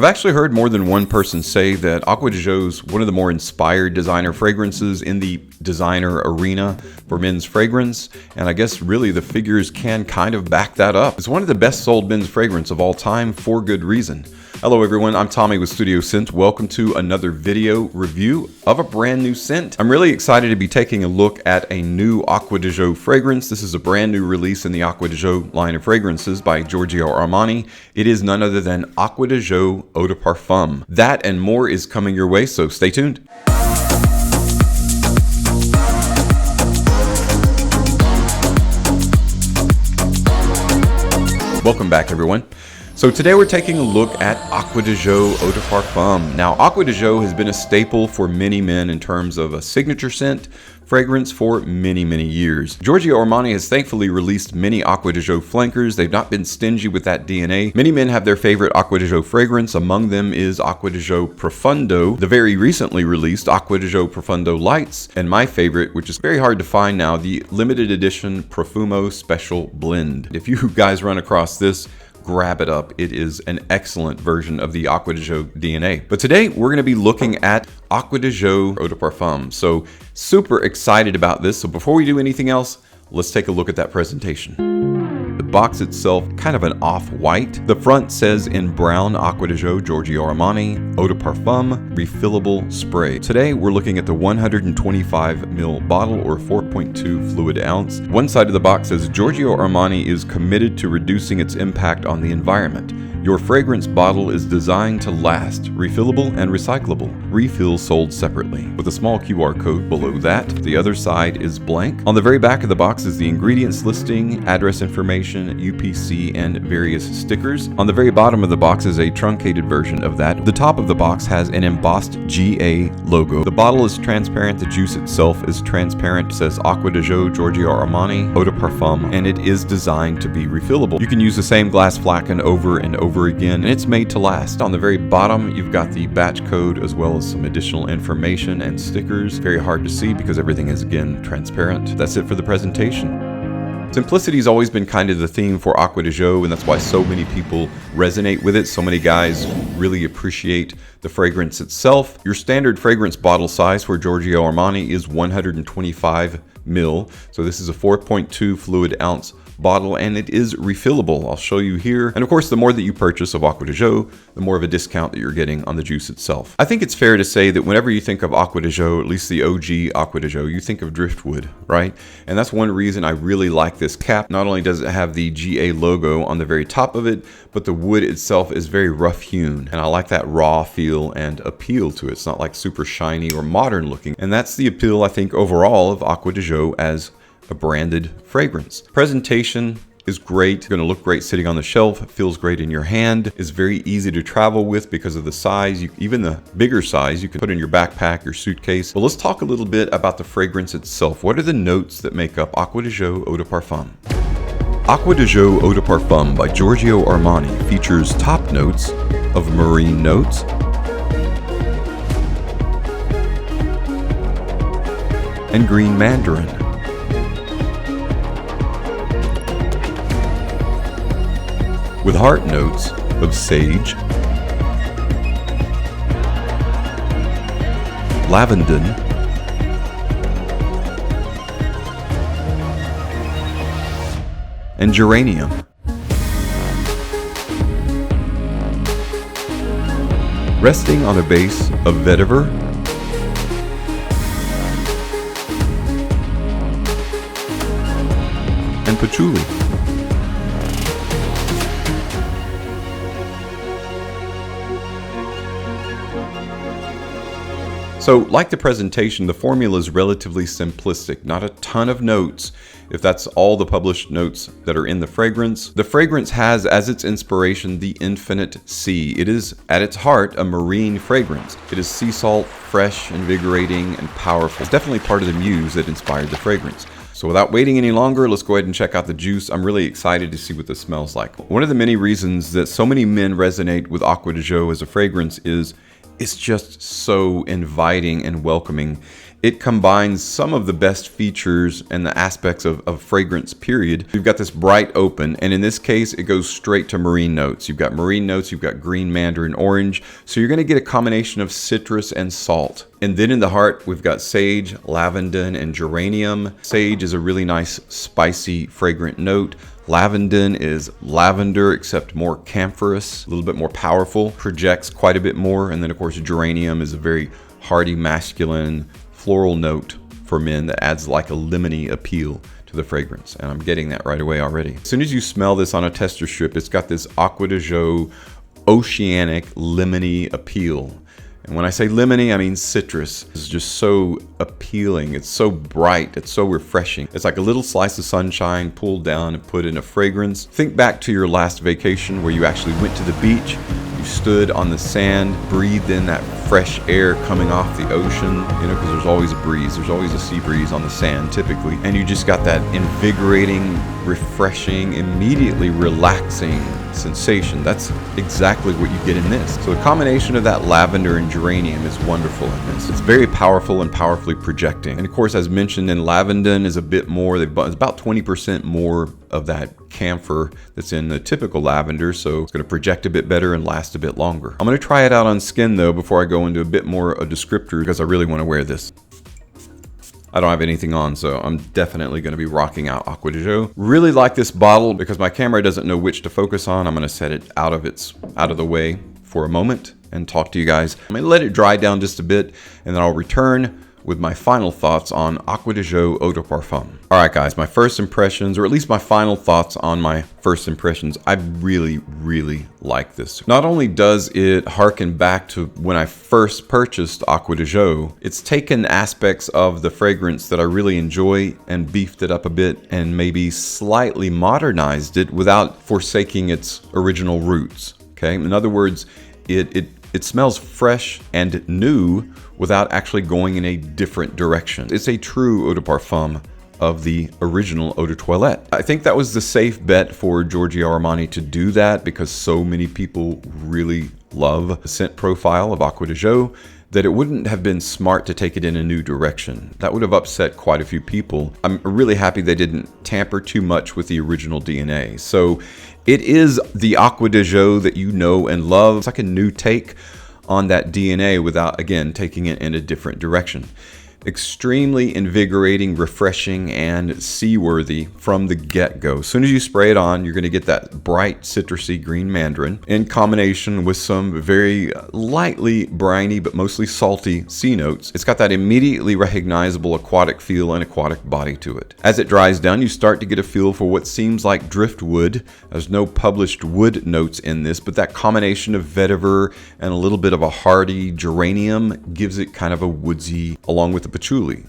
I've actually heard more than one person say that Acqua Di Gio is one of the more inspired designer fragrances in the designer arena for men's fragrance, and I guess really the figures can kind of back that up. It's one of the best sold men's fragrance of all time for good reason. Hello everyone, I'm Tommy with Studio Scent. Welcome to another video review of a brand new scent. I'm really excited to be taking a look at a new Acqua Di Gio fragrance. This is a brand new release in the Acqua Di Gio line of fragrances by Giorgio Armani. It is none other than Acqua Di Gio Eau De Parfum. That and more is coming your way, so stay tuned. Welcome back everyone. So today we're taking a look at Acqua Di Gio Eau De Parfum. Now Acqua Di Gio has been a staple for many men in terms of a signature scent fragrance for many years. Giorgio Armani has thankfully released many Acqua Di Gio flankers. They've not been stingy with that DNA. Many men have their favorite Acqua Di Gio fragrance. Among them is Acqua Di Gio Profundo, the very recently released Acqua Di Gio Profundo Lights, and my favorite, which is very hard to find now, the limited edition Profumo Special Blend. If you guys run across this, grab it up. It is an excellent version of the Acqua Di Gio DNA. But today we're going to be looking at Acqua Di Gio Eau De Parfum. So super excited about this. So before we do anything else, let's take a look at that presentation. The box itself, kind of an off-white. The front says in brown, Acqua Di Gio, Giorgio Armani, Eau De Parfum, refillable spray. Today, we're looking at the 125 ml bottle or 4.2 fluid ounce. One side of the box says, Giorgio Armani is committed to reducing its impact on the environment. Your fragrance bottle is designed to last, refillable and recyclable. Refills sold separately. With a small QR code below that, the other side is blank. On the very back of the box is the ingredients listing, address information, UPC, and various stickers. On the very bottom of the box is a truncated version of that. The top of the box has an embossed GA logo. The bottle is transparent, the juice itself is transparent. It says Acqua Di Gio, Giorgio Armani, Eau De Parfum, and it is designed to be refillable. You can use the same glass flagon over and over again, and it's made to last. On the very bottom, you've got the batch code as well as some additional information and stickers. Very hard to see because everything is, again, transparent. That's it for the presentation. Simplicity has always been kind of the theme for Acqua Di Gio, and that's why so many people resonate with it. So many guys really appreciate the fragrance itself. Your standard fragrance bottle size for Giorgio Armani is 125 ml. So this is a 4.2 fluid ounce bottle, and it is refillable. I'll show you here. And of course, the more that you purchase of Acqua Di Gio, the more of a discount that you're getting on the juice itself. I think it's fair to say that whenever you think of Acqua Di Gio, at least the OG Acqua Di Gio, you think of driftwood, right? And that's one reason I really like this cap. Not only does it have the GA logo on the very top of it, but the wood itself is very rough hewn. And I like that raw feel and appeal to it. It's not like super shiny or modern looking. And that's the appeal, I think, overall of Acqua Di Gio as a branded fragrance. Presentation is great. It's going to look great sitting on the shelf. It feels great in your hand. It's very easy to travel with because of the size. Even the bigger size you can put in your backpack or suitcase. Well, let's talk a little bit about the fragrance itself. What are the notes that make up Acqua Di Gio Eau De Parfum? Acqua Di Gio Eau De Parfum by Giorgio Armani features top notes of marine notes, and green mandarin. With heart notes of sage, lavender, and geranium. Resting on a base of vetiver, and patchouli. So, like the presentation, the formula is relatively simplistic, not a ton of notes, if that's all the published notes that are in the fragrance. The fragrance has as its inspiration the infinite sea. It is, at its heart, a marine fragrance. It is sea salt, fresh, invigorating, and powerful. It's definitely part of the muse that inspired the fragrance. So without waiting any longer, let's go ahead and check out the juice. I'm really excited to see what this smells like. One of the many reasons that so many men resonate with Acqua Di Gio as a fragrance is it's just so inviting and welcoming. it combines some of the best features and the aspects of fragrance, period. You've got this bright open, and in this case, it goes straight to marine notes. You've got marine notes, you've got green mandarin orange, so you're gonna get a combination of citrus and salt. And then in the heart, we've got sage, lavender, and geranium. Sage is a really nice, spicy, fragrant note. Lavender is lavender, except more camphorous, a little bit more powerful, projects quite a bit more. And then of course, geranium is a very hearty, masculine, floral note for men that adds like a lemony appeal to the fragrance. And I'm getting that right away already. As soon as you smell this on a tester strip, it's got this Acqua Di Gio oceanic lemony appeal. And when I say lemony, I mean citrus. It's just so appealing. It's so bright. It's so refreshing. It's like a little slice of sunshine pulled down and put in a fragrance. Think back to your last vacation where you actually went to the beach. You stood on the sand, breathed in that fresh air coming off the ocean, you know, because there's always a breeze. There's always a sea breeze on the sand typically. And you just got that invigorating, refreshing, immediately relaxing sensation. That's exactly what you get in this. So a combination of that lavender and geranium is wonderful in this. It's very powerful and powerfully projecting. And of course, as mentioned, in lavender is a bit more, it's about 20% more of that camphor that's in the typical lavender, so it's going to project a bit better and last a bit longer. I'm going to try it out on skin though before I go into a bit more a descriptor, because I really want to wear this. I don't have anything on, so I'm definitely going to be rocking out Acqua Di Gio. Really like this bottle because my camera doesn't know which to focus on. I'm going to set it out of the way for a moment and talk to you guys. I'm going to let it dry down just a bit, and then I'll return with my final thoughts on Acqua Di Gio Eau De Parfum. All right, guys, my first impressions, or at least my final thoughts on my first impressions. I really, really like this. Not only does it harken back to when I first purchased Acqua Di Gio, it's taken aspects of the fragrance that I really enjoy and beefed it up a bit and maybe slightly modernized it without forsaking its original roots, okay? In other words, it smells fresh and new without actually going in a different direction. It's a true Eau De Parfum of the original Eau de Toilette. I think that was the safe bet for Giorgio Armani to do that because so many people really love the scent profile of Acqua Di Gio that it wouldn't have been smart to take it in a new direction. That would have upset quite a few people. I'm really happy they didn't tamper too much with the original DNA. So it is the Acqua Di Gio that you know and love. It's like a new take on that DNA without, again, taking it in a different direction. Extremely invigorating, refreshing, and seaworthy from the get-go. As soon as you spray it on, you're going to get that bright, citrusy green mandarin in combination with some very lightly briny but mostly salty sea notes. It's got that immediately recognizable aquatic feel and aquatic body to it. As it dries down, you start to get a feel for what seems like driftwood. There's no published wood notes in this, but that combination of vetiver and a little bit of a hearty geranium gives it kind of a woodsy, along with the patchouli,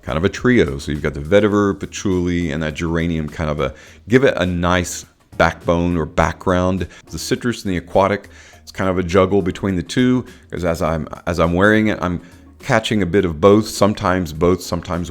kind of a trio. So you've got the vetiver, patchouli, and that geranium kind of give it a nice backbone or background. The citrus and the aquatic, it's kind of a juggle between the two, because as I'm wearing it, I'm catching a bit of both, sometimes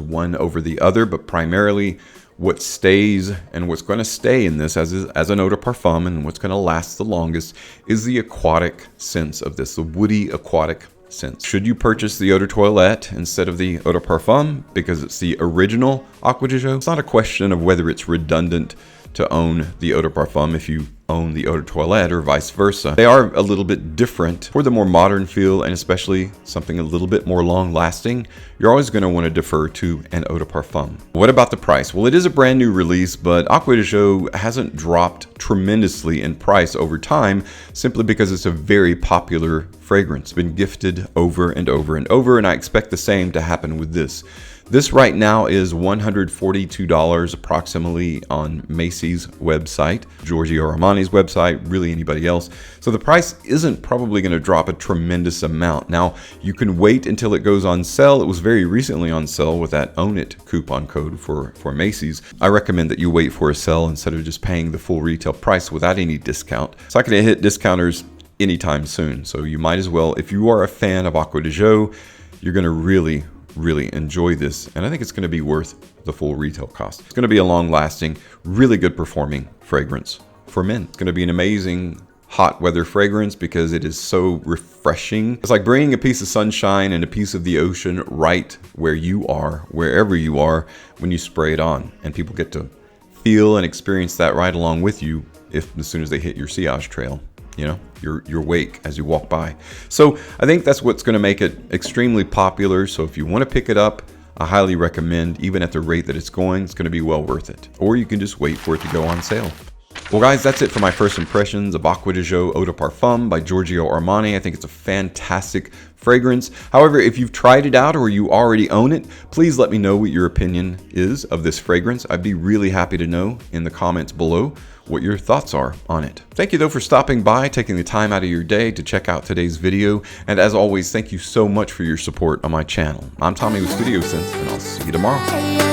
one over the other, but primarily what stays and what's going to stay in this as an Eau De Parfum and what's going to last the longest is the aquatic sense of this, the woody aquatic sense. Should you purchase the Eau De Toilette instead of the Eau De Parfum because it's the original Acqua Di Gio? It's not a question of whether it's redundant to own the Eau De Parfum if you own the Eau De Toilette or vice versa. They are a little bit different. For the more modern feel and especially something a little bit more long lasting, you're always going to want to defer to an Eau De Parfum. What about the price? Well, it is a brand new release, but Acqua Di Gio hasn't dropped tremendously in price over time simply because it's a very popular fragrance. It's been gifted over and over and over, and I expect the same to happen with this. This right now is $142 approximately on Macy's website, Giorgio Armani's website, really anybody else. So the price isn't probably going to drop a tremendous amount. Now, you can wait until it goes on sale. It was very recently on sale with that Own It coupon code for Macy's. I recommend that you wait for a sale instead of just paying the full retail price without any discount. It's not going to hit discounters anytime soon. So you might as well, if you are a fan of Acqua Di Gio, you're going to really enjoy this, and I think it's going to be worth the full retail cost. It's going to be a long-lasting, really good performing fragrance for men. It's going to be an amazing hot weather fragrance because it is so refreshing. It's like bringing a piece of sunshine and a piece of the ocean right where you are, wherever you are, when you spray it on. And people get to feel and experience that right along with you as soon as they hit your sillage trail, you know, your wake as you walk by. So I think that's what's going to make it extremely popular. So if you want to pick it up, I highly recommend, even at the rate that it's going to be well worth it. Or you can just wait for it to go on sale. Well guys, that's it for my first impressions of Acqua Di Gio Eau De Parfum by Giorgio Armani. I think it's a fantastic fragrance. However, if you've tried it out or you already own it, please let me know what your opinion is of this fragrance. I'd be really happy to know in the comments below what your thoughts are on it. Thank you though for stopping by, taking the time out of your day to check out today's video. And as always, thank you so much for your support on my channel. I'm Tommy with Studio Sense, and I'll see you tomorrow.